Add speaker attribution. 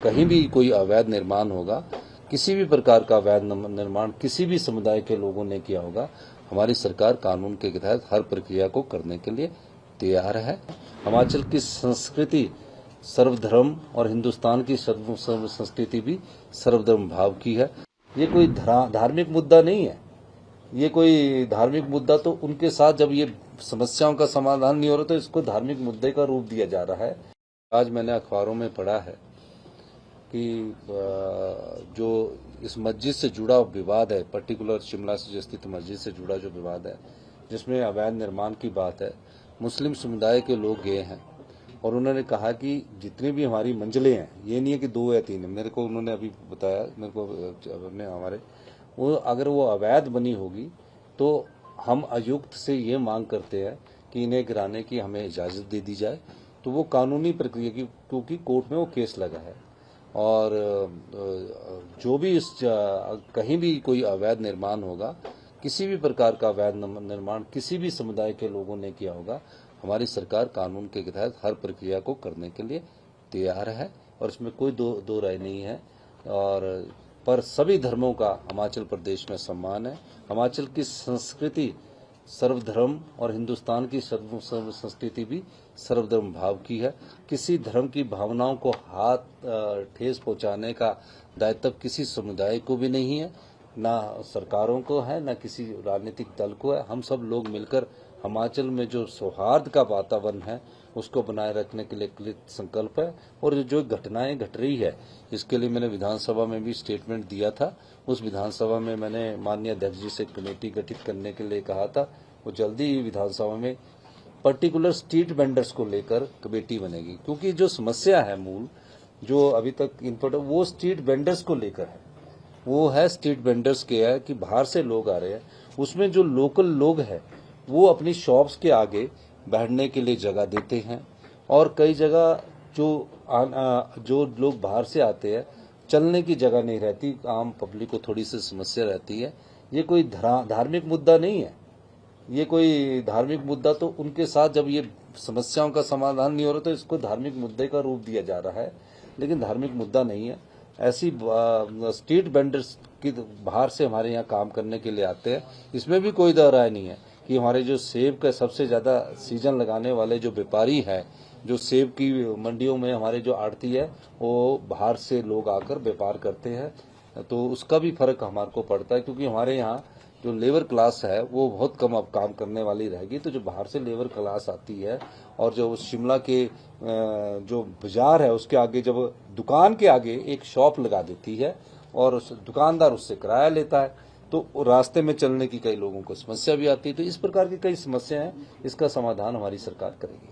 Speaker 1: कहीं भी कोई अवैध निर्माण होगा, किसी भी प्रकार का अवैध निर्माण किसी भी समुदाय के लोगों ने किया होगा, हमारी सरकार कानून के तहत हर प्रक्रिया को करने के लिए तैयार है। हिमाचल की संस्कृति सर्वधर्म और हिंदुस्तान की संस्कृति भी सर्वधर्म भाव की है। ये कोई धार्मिक मुद्दा नहीं है। ये कोई धार्मिक मुद्दा तो उनके साथ जब ये समस्याओं का समाधान नहीं हो रहा तो इसको धार्मिक मुद्दे का रूप दिया जा रहा है। आज मैंने अखबारों में पढ़ा है कि जो इस मस्जिद से जुड़ा विवाद है, पर्टिकुलर शिमला से स्थित मस्जिद से जुड़ा जो विवाद है, जिसमें अवैध निर्माण की बात है, मुस्लिम समुदाय के लोग गए हैं और उन्होंने कहा कि जितनी भी हमारी मंजिलें हैं, ये नहीं है कि 2 या 3 है, मेरे को उन्होंने अभी बताया, मेरे को अपने हमारे वो अगर वो अवैध बनी होगी तो हम आयुक्त से ये मांग करते हैं कि इन्हें गिराने की हमें इजाज़त दे दी जाए। तो वो कानूनी प्रक्रिया की, क्योंकि कोर्ट में वो केस लगा है और जो भी कहीं भी कोई अवैध निर्माण होगा, किसी भी प्रकार का अवैध निर्माण किसी भी समुदाय के लोगों ने किया होगा, हमारी सरकार कानून के तहत हर प्रक्रिया को करने के लिए तैयार है और इसमें कोई दो राय नहीं है। और पर सभी धर्मों का हिमाचल प्रदेश में सम्मान है। हिमाचल की संस्कृति सर्वधर्म और हिंदुस्तान की संस्कृति भी सर्वधर्म भाव की है। किसी धर्म की भावनाओं को ठेस पहुंचाने का दायित्व किसी समुदाय को भी नहीं है, ना सरकारों को है, ना किसी राजनीतिक दल को है। हम सब लोग मिलकर हिमाचल में जो सौहार्द का वातावरण है उसको बनाए रखने के लिए कृत संकल्प है। और जो घटनाएं घट रही है, इसके लिए मैंने विधानसभा में भी स्टेटमेंट दिया था। उस विधानसभा में मैंने माननीय अध्यक्ष जी से कमेटी गठित करने के लिए कहा था। वो जल्दी ही विधानसभा में पर्टिकुलर स्ट्रीट वेंडर्स को लेकर कमेटी बनेगी, क्योंकि जो समस्या है मूल जो अभी तक इनपुट वो स्ट्रीट वेंडर्स को लेकर है। वो है स्ट्रीट वेंडर्स के है कि बाहर से लोग आ रहे हैं, उसमें जो लोकल लोग हैं वो अपनी शॉप्स के आगे बैठने के लिए जगह देते हैं और कई जगह जो लोग बाहर से आते हैं चलने की जगह नहीं रहती, आम पब्लिक को थोड़ी सी समस्या रहती है। ये कोई धार्मिक मुद्दा नहीं है। ये कोई धार्मिक मुद्दा तो उनके साथ जब ये समस्याओं का समाधान नहीं हो रहा तो इसको धार्मिक मुद्दे का रूप दिया जा रहा है, लेकिन धार्मिक मुद्दा नहीं है। ऐसी स्ट्रीट वेंडर्स की बाहर से हमारे यहाँ काम करने के लिए आते हैं, इसमें भी कोई दो राय नहीं है कि हमारे जो सेब का सबसे ज़्यादा सीजन लगाने वाले जो व्यापारी हैं, जो सेब की मंडियों में हमारे जो आड़ती है, वो बाहर से लोग आकर व्यापार करते हैं, तो उसका भी फर्क हमारे को पड़ता है। क्योंकि हमारे यहाँ जो लेबर क्लास है वो बहुत कम अब काम करने वाली रहेगी, तो जो बाहर से लेबर क्लास आती है और जो शिमला के जो बाजार है उसके आगे जब दुकान के आगे एक शॉप लगा देती है और उस दुकानदार उससे किराया लेता है, तो रास्ते में चलने की कई लोगों को समस्या भी आती है। तो इस प्रकार की कई समस्या हैं, इसका समाधान हमारी सरकार करेगी।